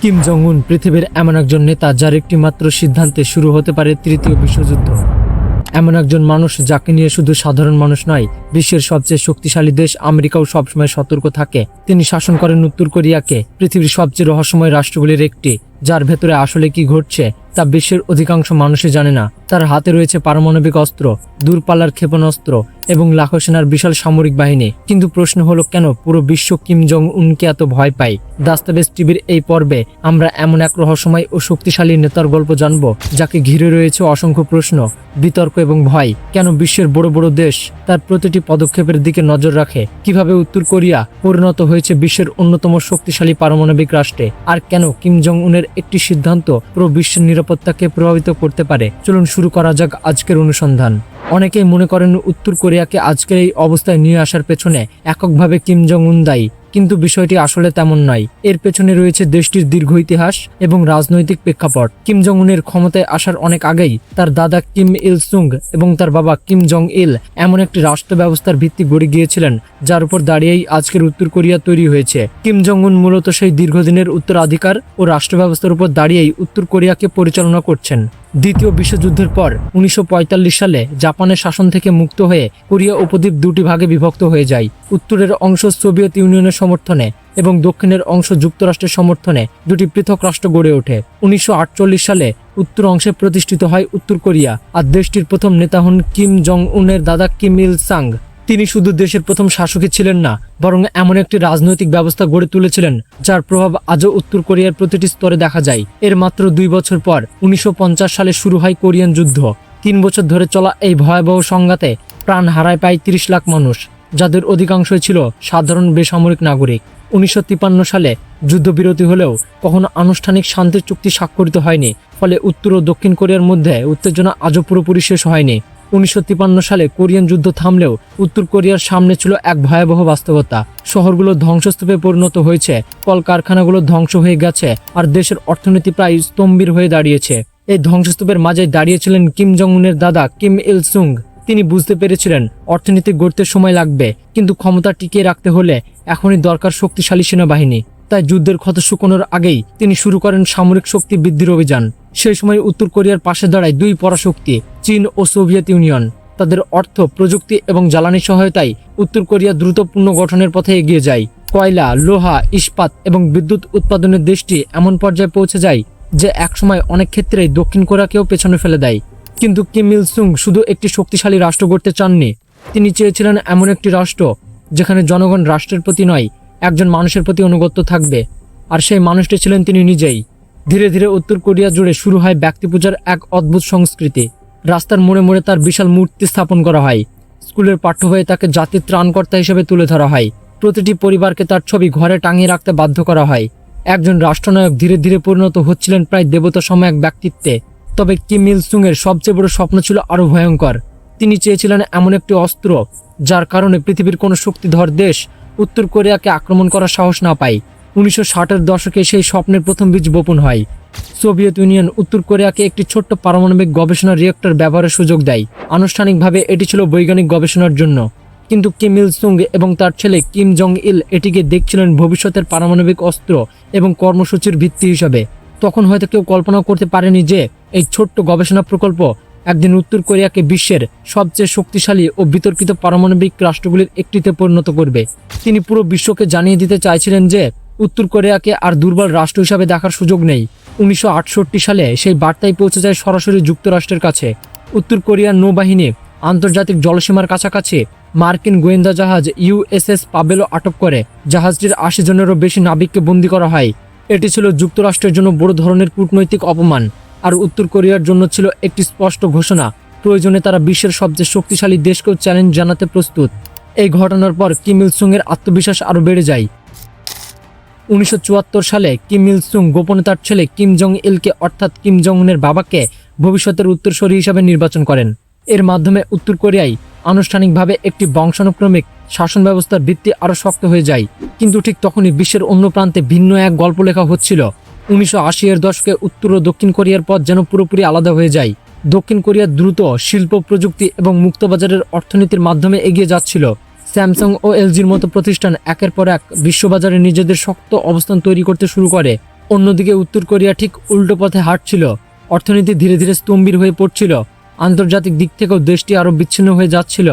Kim Jong উন পৃথিবীর এমন একজন নেতা যার একটি মাত্র সিদ্ধান্তে শুরু হতে পারে তৃতীয় বিশ্বযুদ্ধ। এমন একজন মানুষ যাকে নিয়ে শুধু সাধারণ মানুষ নয়, বিশ্বের সবচেয়ে শক্তিশালী দেশ আমেরিকাও সবসময় সতর্ক থাকে। তিনি শাসন করেন উত্তর কোরিয়াকে, পৃথিবীর সবচেয়ে রহস্যময় রাষ্ট্রগুলির একটি, যার ভেতরে আসলে কি ঘটছে তা বিশ্বের অধিকাংশ মানুষই জানে না। তার হাতে রয়েছে পারমাণবিক অস্ত্র, দূরপাল্লার ক্ষেপণাস্ত্র এবং লাখো সেনার বিশাল সামরিক বাহিনী। কিন্তু প্রশ্ন হলো, কেন পুরো বিশ্ব কিম জং উনকে এত ভয় পায়? দাস্তাবেজ টিভির এই পর্বে আমরা এমন এক রহস্যময় ও শক্তিশালী নেতার গল্প জানব, যাকে ঘিরে রয়েছে অসংখ্য প্রশ্ন, বিতর্ক এবং ভয়। কেন বিশ্বের বড় বড় দেশ তার প্রতিটি পদক্ষেপের দিকে নজর রাখে? কিভাবে উত্তর কোরিয়া পরিণত হয়েছে বিশ্বের অন্যতম শক্তিশালী পারমাণবিক রাষ্ট্রে? আর কেন কিম জং উনের একটি সিদ্ধান্ত পুরো বিশ্বের নিরাপত্তাকে প্রভাবিত করতে পারে? চলুন শুরু করা যাক আজকের অনুসন্ধান। অনেকেই মনে করেন উত্তর কোরিয়াকে আজকের এই অবস্থায় নিয়ে আসার পেছনে এককভাবে কিম জং উন দায়ী, কিন্তু বিষয়টি আসলে তেমন নয়। এর পেছনে রয়েছে দেশটির দীর্ঘ ইতিহাস এবং রাজনৈতিক প্রেক্ষাপট। কিম জং উনের ক্ষমতায় আসার অনেক আগেই তার দাদা কিম ইল সুং এবং তার বাবা কিম জং ইল এমন একটি রাষ্ট্র ব্যবস্থার ভিত্তি গড়ে গিয়েছিলেন, যার উপর দাঁড়িয়েই আজকের উত্তর কোরিয়া তৈরি হয়েছে। কিম জং উন মূলত সেই দীর্ঘদিনের উত্তরাধিকার ও রাষ্ট্র ব্যবস্থার উপর দাঁড়িয়েই উত্তর কোরিয়াকে পরিচালনা করছেন। দ্বিতীয় বিশ্বযুদ্ধের পর 1945 সালে জাপানের শাসন থেকে মুক্ত হয়ে কোরিয়া উপদ্বীপ দুটি ভাগে বিভক্ত হয়ে যায়। উত্তরের অংশ সোভিয়েত ইউনিয়নের সমর্থনে এবং দক্ষিণের অংশ যুক্তরাষ্ট্রের সমর্থনে দুটি পৃথক রাষ্ট্র গড়ে ওঠে। 1948 সালে উত্তর অংশে প্রতিষ্ঠিত হয় উত্তর কোরিয়া, আর দেশটির প্রথম নেতা হন কিম জং উনের দাদা কিম ইল সাং। তিনি শুধু দেশের প্রথম শাসকই ছিলেন না, বরং এমন একটি রাজনৈতিক ব্যবস্থা গড়ে তুলেছিলেন যার প্রভাব আজও উত্তর কোরিয়ার প্রতিটি স্তরে দেখা যায়। এর মাত্র 2 বছর পর 1950 সালে শুরু হয় কোরিয়ান যুদ্ধ। 3 বছর ধরে চলা এই ভয়াবহ সংঘাতে প্রাণ হারায় প্রায় 30 লাখ মানুষ, যাদের অধিকাংশই ছিল সাধারণ বেসামরিক নাগরিক। 1953 সালে যুদ্ধবিরতি হলেও কখনো আনুষ্ঠানিক শান্তির চুক্তি স্বাক্ষরিত হয়নি, ফলে উত্তর ও দক্ষিণ কোরিয়ার মধ্যে উত্তেজনা আজও পুরোপুরি শেষ হয়নি। 1953 সালে কোরিয়ান যুদ্ধ থামলেও উত্তর কোরিয়ার সামনে ছিল এক ভয়াবহ বাস্তবতা। শহরগুলো ধ্বংসস্তূপে পরিণত হয়েছে, কলকারখানাগুলো ধ্বংস হয়ে গেছে, আর দেশের অর্থনীতি প্রায় স্তম্ভির হয়ে দাঁড়িয়েছে। এই ধ্বংসস্তূপের মাঝে দাঁড়িয়েছিলেন কিম জং উনের দাদা কিম ইল সুং। তিনি বুঝতে পেরেছিলেন অর্থনীতি গড়তে সময় লাগবে, কিন্তু ক্ষমতা টিকিয়ে রাখতে হলে এখনই দরকার শক্তিশালী সেনাবাহিনী। তাই যুদ্ধের ক্ষত শুকোনোর আগেই তিনি শুরু করেন সামরিক শক্তি বৃদ্ধির অভিযান। সেই সময় উত্তর কোরিয়ার পাশে দাঁড়ায় দুই পরাশক্তি, চীন ও সোভিয়েত ইউনিয়ন। তাদের অর্থ, প্রযুক্তি এবং জ্বালানি সহায়তায় উত্তর কোরিয়া দ্রুত পুনর্গঠনের পথে এগিয়ে যায়। কয়লা, লোহা, ইস্পাত এবং বিদ্যুৎ উৎপাদনের দেশটি এমন পর্যায়ে পৌঁছে যায় যে একসময় অনেক ক্ষেত্রেই দক্ষিণ কোরিয়াকেও পেছনে ফেলে দেয়। কিন্তু কিম ইল সুং শুধু একটি শক্তিশালী রাষ্ট্র গড়তে চাননি, তিনি চেয়েছিলেন এমন একটি রাষ্ট্র যেখানে জনগণ রাষ্ট্রের প্রতি নয়, একজন মানুষের প্রতি অনুগত থাকবে, আর সেই মানুষটি ছিলেন তিনি নিজেই। ধীরে ধীরে উত্তর কোরিয়া জুড়ে শুরু হয় ব্যক্তিপূজার এক অদ্ভুত সংস্কৃতি। রাস্তার মোড়ে মোড়ে তার বিশাল মূর্তি স্থাপন করা হয়। স্কুলের পাঠ্য বইয়ে তাকে জাতির ত্রাণকর্তা হিসেবে তুলে ধরা হয়। প্রতিটি পরিবারকে তার ছবি ঘরে টাঙিয়ে রাখতে বাধ্য করা হয়। একজন রাষ্ট্রনায়ক ধীরে ধীরে পরিণত হচ্ছিলেন প্রায় দেবতা সম এক ব্যক্তিত্বে। তবে কিম ইল সুং এর সবচেয়ে বড় স্বপ্ন ছিল আরো ভয়ঙ্কর। তিনি চেয়েছিলেন এমন একটি অস্ত্র যার কারণে পৃথিবীর কোনো শক্তিধর দেশ উত্তর কোরিয়াকে আক্রমণ করার সাহস না পায়। 1960-এর দশকে সেই স্বপ্নের প্রথম বীজ বপন হয়। সোভিয়েত ইউনিয়ন উত্তর কোরিয়াকে একটি ছোট্ট পারমাণবিক গবেষণা রিয়েক্টর ব্যবহারের সুযোগ দেয়। আনুষ্ঠানিকভাবে এটি ছিল বৈজ্ঞানিক গবেষণার জন্য, কিন্তু কিম ইল সুং এবং তার ছেলে কিম জং ইল এটিকে দেখছিলেন ভবিষ্যতের পারমাণবিক অস্ত্র এবং কর্মসূচির ভিত্তি হিসাবে। তখন হয়তো কেউ কল্পনা করতে পারেনি যে এই ছোট্ট গবেষণা প্রকল্প একদিন উত্তর কোরিয়াকে বিশ্বের সবচেয়ে শক্তিশালী ও বিতর্কিত পারমাণবিক রাষ্ট্রগুলির একটিতে পরিণত করবে। তিনি পুরো বিশ্বকে জানিয়ে দিতে চাইছিলেন যে উত্তর কোরিয়াকে আর দুর্বল রাষ্ট্র হিসাবে দেখার সুযোগ নেই। 1968 সালে সেই বার্তাই পৌঁছে যায় সরাসরি যুক্তরাষ্ট্রের কাছে। উত্তর কোরিয়ার নৌবাহিনী আন্তর্জাতিক জলসীমার কাছাকাছি মার্কিন গোয়েন্দা জাহাজ USS পাবেলো আটক করে। জাহাজটির 80 জনেরও বেশি নাবিককে বন্দী করা হয়। এটি ছিল যুক্তরাষ্ট্রের জন্য বড় ধরনের কূটনৈতিক অপমান, আর উত্তর কোরিয়ার জন্য ছিল একটি স্পষ্ট ঘোষণা, প্রয়োজনে তারা বিশ্বের সবচেয়ে শক্তিশালী দেশকেও চ্যালেঞ্জ জানাতে প্রস্তুত। এই ঘটনার পর কিম ইল সুং এর আত্মবিশ্বাস আরও বেড়ে যায়। 1974 সালে কিম ইল সুং গোপনে তার ছেলে কিম জং ইলকে অর্থাৎ কিম জং উনের বাবাকে ভবিষ্যতের উত্তরসূরি হিসাবে নির্বাচন করেন। এর মাধ্যমে উত্তর কোরিয়ায় আনুষ্ঠানিকভাবে একটি বংশানুক্রমিক শাসন ব্যবস্থার ভিত্তি আরও শক্ত হয়ে যায়। কিন্তু ঠিক তখনই বিশ্বের অন্য প্রান্তে ভিন্ন এক গল্প লেখা হচ্ছিল। 1980-এর দশকে উত্তর ও দক্ষিণ কোরিয়ার পথ যেন পুরোপুরি আলাদা হয়ে যায়। দক্ষিণ কোরিয়া দ্রুত শিল্প, প্রযুক্তি এবং মুক্তবাজারের অর্থনীতির মাধ্যমে এগিয়ে যাচ্ছিল। স্যামসাং ও এলজির মতো প্রতিষ্ঠান একের পর এক বিশ্ববাজারে নিজেদের শক্ত অবস্থান তৈরি করতে শুরু করে। অন্যদিকে উত্তর কোরিয়া ঠিক উল্টো পথে হাঁটছিল। অর্থনীতি ধীরে ধীরে স্তম্ভির হয়ে পড়ছিল। আন্তর্জাতিক দিক থেকেও দেশটি আরও বিচ্ছিন্ন হয়ে যাচ্ছিল।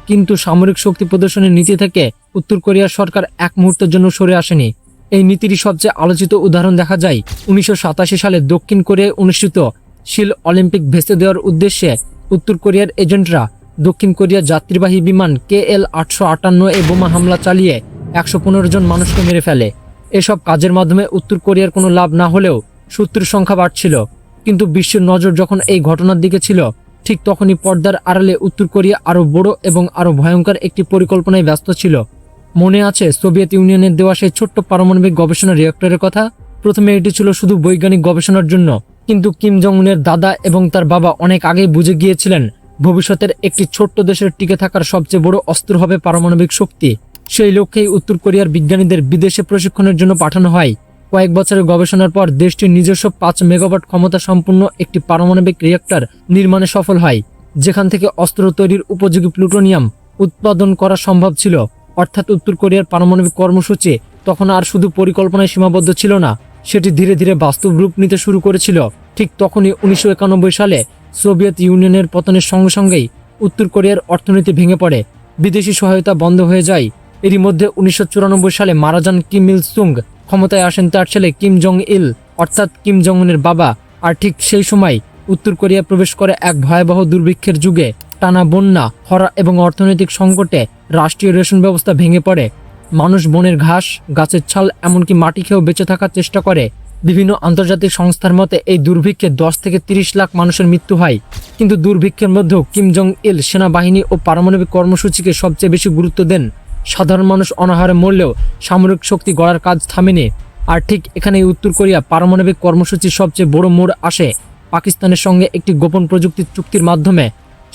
কিন্তু সামরিক শক্তি প্রদর্শনের নীতি থেকে উত্তর কোরিয়ার সরকার এক মুহূর্তের জন্য সরে আসেনি। এই নীতিরই সবচেয়ে আলোচিত উদাহরণ দেখা যায় 1987 সালে দক্ষিণ কোরিয়ায় অনুষ্ঠিত শিল অলিম্পিক ভেস্তে দেওয়ার উদ্দেশ্যে উত্তর কোরিয়ার এজেন্টরা দক্ষিণ কোরিয়ার যাত্রীবাহী বিমান KL-858 বোমা হামলা চালিয়ে 115 জন মানুষকে মেরে ফেলে। এসব কাজের মাধ্যমে উত্তর কোরিয়ার কোনো লাভ না হলেও শত্রুর সংখ্যা বাড়ছিল। কিন্তু বিশ্বের নজর যখন এই ঘটনার দিকে ছিল, ঠিক তখনই পর্দার আড়ালে উত্তর কোরিয়া আরও বড় এবং আরও ভয়ঙ্কর একটি পরিকল্পনায় ব্যস্ত ছিল। মনে আছে সোভিয়েত ইউনিয়নের দেওয়া সেই ছোট্ট পারমাণবিক গবেষণা রিঅ্যাক্টরের কথা? প্রথমে এটি ছিল শুধু বৈজ্ঞানিক গবেষণার জন্য, কিন্তু কিম জং উনের দাদা এবং তার বাবা অনেক আগেই বুঝে গিয়েছিলেন ভবিষ্যতের একটি ছোট্ট দেশের টিকে থাকার সবচেয়ে বড় অস্ত্র হবে পারমাণবিক শক্তি। সেই লক্ষ্যেই উত্তর কোরিয়ার বিজ্ঞানীদের বিদেশে প্রশিক্ষণের জন্য পাঠানো হয়। কয়েক বছরের গবেষণার পর দেশটির নিজস্ব 5 মেগাওয়াট ক্ষমতা সম্পন্ন একটি পারমাণবিক রিঅ্যাক্টর নির্মাণে সফল হয়, যেখান থেকে অস্ত্র তৈরির উপযোগী প্লুটোনিয়াম উৎপাদন করা সম্ভব ছিল। অর্থাৎ উত্তর কোরিয়ার পারমাণবিক কর্মসূচি তখন আর শুধু পরিকল্পনায় সীমাবদ্ধ ছিল না, সেটি ধীরে ধীরে বাস্তব রূপ নিতে শুরু করেছিল। ঠিক তখনই 1991 সালে সোভিয়েত ইউনিয়নের পতনের সঙ্গে সঙ্গেই উত্তর কোরিয়ার অর্থনীতি ভেঙে পড়ে, বিদেশি সহায়তা বন্ধ হয়ে যায়। এরই মধ্যে 1994 সালে মারা যান কিম ইল সুং। ক্ষমতায় আসেন তার ছেলে কিম জং ইল, অর্থাৎ কিম জং উনের বাবা। আর ঠিক সেই সময় উত্তর কোরিয়া প্রবেশ করে এক ভয়াবহ দুর্ভিক্ষের যুগে। টানা বন্যা, খরা এবং অর্থনৈতিক সংকটে রাষ্ট্রীয় রেশন ব্যবস্থা ভেঙে পড়ে। মানুষ বনের ঘাস, গাছের ছাল, এমনকি মাটি খেয়েও বেঁচে থাকার চেষ্টা করে। বিভিন্ন আন্তর্জাতিক সংস্থার মতে এই দুর্ভিক্ষে 10 থেকে 30 লাখ মানুষের মৃত্যু হয়। কিন্তু দুর্ভিক্ষের মধ্যেও কিম জং ইল সেনাবাহিনী ও পারমাণবিক কর্মসূচিকে সবচেয়ে বেশি গুরুত্ব দেন। সাধারণ মানুষ অনাহারে মরলেও সামরিক শক্তি গড়ার কাজ থামেনি। আর ঠিক এখানেই উত্তর কোরিয়া পারমাণবিক কর্মসূচির সবচেয়ে বড় মোড় আসে পাকিস্তানের সঙ্গে একটি গোপন প্রযুক্তি চুক্তির মাধ্যমে।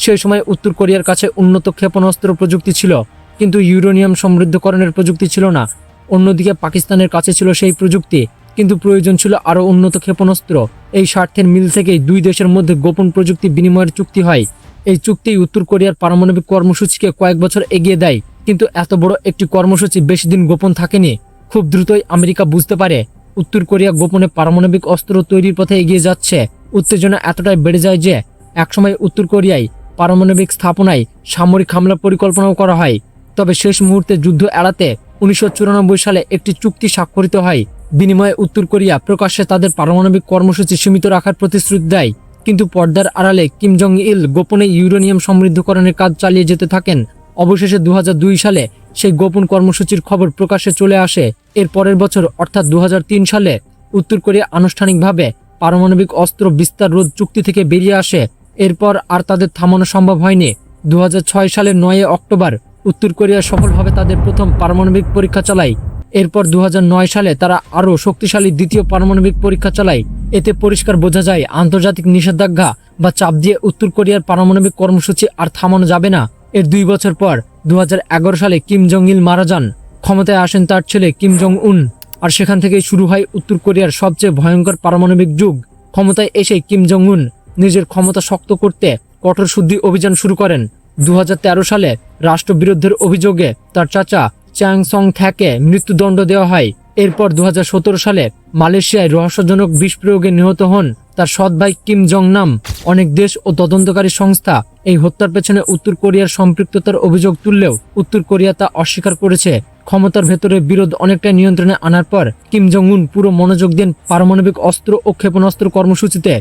সেই সময় উত্তর কোরিয়ার কাছে উন্নত ক্ষেপণাস্ত্র প্রযুক্তি ছিল, কিন্তু ইউরেনিয়াম সমৃদ্ধকরণের প্রযুক্তি ছিল না। অন্যদিকে পাকিস্তানের কাছে ছিল সেই প্রযুক্তি, কিন্তু প্রয়োজন ছিল আরও উন্নত ক্ষেপণাস্ত্র। এই স্বার্থের মিল থেকেই দুই দেশের মধ্যে গোপন প্রযুক্তি বিনিময়ের চুক্তি হয়। এই চুক্তি উত্তর কোরিয়ার পারমাণবিক কর্মসূচিকে কয়েক বছর এগিয়ে দেয়। কিন্তু এত বড় একটি কর্মসূচি বেশি দিন গোপন থাকেনি। খুব দ্রুতই আমেরিকা বুঝতে পারে উত্তর কোরিয়া গোপনে পারমাণবিক অস্ত্র তৈরির পথে এগিয়ে যাচ্ছে। উত্তেজনা এতটাই বেড়ে যায় যে একসময় উত্তর কোরিয়ায় পারমাণবিক স্থাপনায় সামরিক হামলার পরিকল্পনাও করা হয়। তবে শেষ মুহূর্তে যুদ্ধ এড়াতে 1994 সালে একটি চুক্তি স্বাক্ষরিত হয়। বিনিময়ে উত্তর কোরিয়া প্রকাশ্যে তাদের পারমাণবিক কর্মসূচি সীমিত রাখার প্রতিশ্রুতি দেয়। কিন্তু পর্দার আড়ালে কিম জং ইল গোপনে ইউরেনিয়াম সমৃদ্ধকরণের কাজ চালিয়ে যেতে থাকেন। অবশেষে 2002 সালে সেই গোপন কর্মসূচির খবর প্রকাশ্যে চলে আসে। এর পরের বছর অর্থাৎ 2003 সালে উত্তর কোরিয়া আনুষ্ঠানিকভাবে পারমাণবিক অস্ত্র বিস্তার রোধ চুক্তি থেকে বেরিয়ে আসে। এরপর আর তাদের থামানো সম্ভব হয়নি। 2006 সালের 9 অক্টোবর উত্তর কোরিয়া সফলভাবে তাদের প্রথম পারমাণবিক পরীক্ষা চালায়। এরপর 2009 সালে তারা আরও শক্তিশালী দ্বিতীয় পারমাণবিক পরীক্ষা চালায়। এতে পরিষ্কার বোঝা যায় আন্তর্জাতিক নিষেধাজ্ঞা বা চাপ দিয়ে উত্তর কোরিয়ার পারমাণবিক কর্মসূচি আর থামানো যাবে না। এর 2 বছর পর 2011 সালে কিম জং ইল মারা যান। ক্ষমতায় আসেন তার ছেলে কিম জং উন। আর সেখান থেকেই শুরু হয় উত্তর কোরিয়ার সবচেয়ে ভয়ঙ্কর পারমাণবিক যুগ। ক্ষমতায় এসে কিম জং উন নিজের ক্ষমতা শক্ত করতে কঠোর শুদ্ধি অভিযান শুরু করেন। 2013 সালে রাষ্ট্রবিরোধের অভিযোগে তার চাচা চ্যাং সং থ্যাকে মৃত্যুদণ্ড দেওয়া হয়। এরপর 2017 সালে মালয়েশিয়ায় রহস্যজনক বিষ প্রয়োগে নিহত হন তার সৎ ভাই কিম জং নাম। অনেক দেশ ও তদন্তকারী সংস্থা এই হত্যার পেছনে উত্তর কোরিয়ার সম্পৃক্ততার অভিযোগ তুললেও উত্তর কোরিয়া তা অস্বীকার করেছে। ক্ষমতার ভেতরে বিরোধ অনেকটা নিয়ন্ত্রণে আনার পর কিম জং উন পুরো মনোযোগ দেন পারমাণবিক অস্ত্র ও ক্ষেপণাস্ত্র কর্মসূচিতে।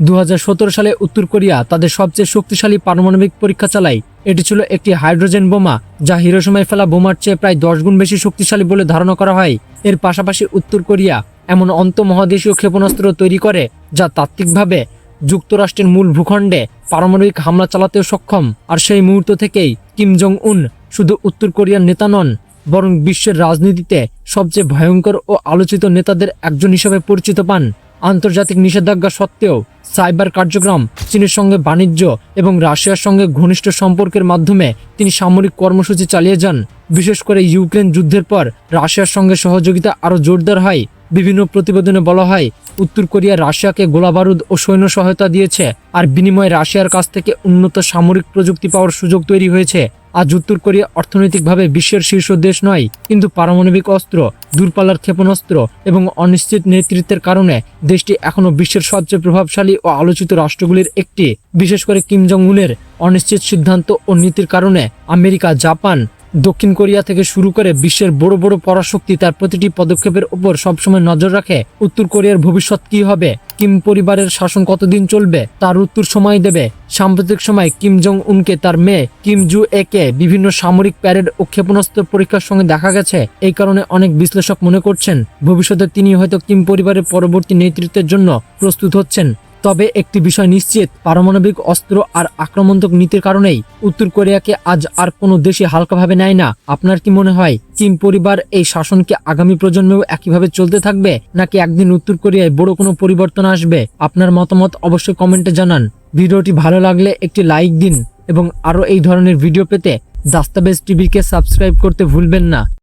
2017 সালে উত্তর কোরিয়া তাদের সবচেয়ে শক্তিশালী পারমাণবিক পরীক্ষা চালায়। এটি ছিল একটি হাইড্রোজেন বোমা, যা হিরোশিমায় ফেলা বোমার চেয়ে প্রায় 10 গুণ বেশি শক্তিশালী বলে ধারণা করা হয়। এর পাশাপাশি উত্তর কোরিয়া এমন আন্তঃমহাদেশীয় ক্ষেপণাস্ত্র তৈরি করে যা তাত্ত্বিকভাবে যুক্তরাষ্ট্রের মূল ভূখণ্ডে পারমাণবিক হামলা চালাতেও সক্ষম। আর সেই মুহূর্ত থেকেই কিম জং উন শুধু উত্তর কোরিয়ার নেতা নন, বরং বিশ্বের রাজনীতিতে সবচেয়ে ভয়ঙ্কর ও আলোচিত নেতাদের একজন হিসেবে পরিচিত পান। আন্তর্জাতিক নিষেধাজ্ঞা সত্ত্বেও সাইবার কার্যক্রম, চীনের সঙ্গে বাণিজ্য এবং রাশিয়ার সঙ্গে ঘনিষ্ঠ সম্পর্কের মাধ্যমে তিনি সামরিক কর্মসূচি চালিয়ে যান। বিশেষ করে ইউক্রেন যুদ্ধের পর রাশিয়ার সঙ্গে সহযোগিতা আরও জোরদার হয়। বিভিন্ন প্রতিবেদনে বলা হয় উত্তর কোরিয়া রাশিয়াকে গোলাবারুদ ও সৈন্য সহায়তা দিয়েছে, আর বিনিময়ে রাশিয়ার কাছ থেকে উন্নত সামরিক প্রযুক্তি পাওয়ার সুযোগ তৈরি হয়েছে। আজ উত্তর কোরিয়া অর্থনৈতিকভাবে বিশ্বের শীর্ষ দেশ নয়, কিন্তু পারমাণবিক অস্ত্র, দূরপাল্লার ক্ষেপণাস্ত্র এবং অনিশ্চিত নেতৃত্বের কারণে দেশটি এখনও বিশ্বের সবচেয়ে প্রভাবশালী ও আলোচিত রাষ্ট্রগুলির একটি। বিশেষ করে কিম জং উনের অনিশ্চিত সিদ্ধান্ত ও নীতির কারণে আমেরিকা, জাপান, দক্ষিণ কোরিয়া থেকে শুরু করে বিশ্বের বড় বড় পরাশক্তি তার প্রতিটি পদক্ষেপের উপর সবসময় নজর রাখে। উত্তর কোরিয়ার ভবিষ্যৎ কি হবে, কিম পরিবারের শাসন কতদিন চলবে, তার উত্তর সময় দেবে। সাম্প্রতিক সময় কিম জং উনকে তার মেয়ে কিম জু একে বিভিন্ন সামরিক প্যারেড ও ক্ষেপণাস্ত্র পরীক্ষার সঙ্গে দেখা গেছে। এই কারণে অনেক বিশ্লেষক মনে করছেন ভবিষ্যতে তিনি হয়তো কিম পরিবারের পরবর্তী নেতৃত্বের জন্য প্রস্তুত হচ্ছেন। তবে একটি বিষয় নিশ্চিত, পারমাণবিক অস্ত্র আর আক্রমণাত্মক নীতির কারণেই উত্তর কোরিয়াকে আজ আর কোনো দেশই হালকাভাবে নেয় না। আপনার কি মনে হয় কিম পরিবার এই শাসনকে আগামী প্রজন্মেও একইভাবে চলতে থাকবে, নাকি একদিন উত্তর কোরিয়ায় বড় কোনো পরিবর্তন আসবে? আপনার মতামত অবশ্যই কমেন্টে জানান। ভিডিওটি ভালো লাগলে একটি লাইক দিন এবং আরও এই ধরনের ভিডিও পেতে দাস্তাবেজ টিভিকে সাবস্ক্রাইব করতে ভুলবেন না।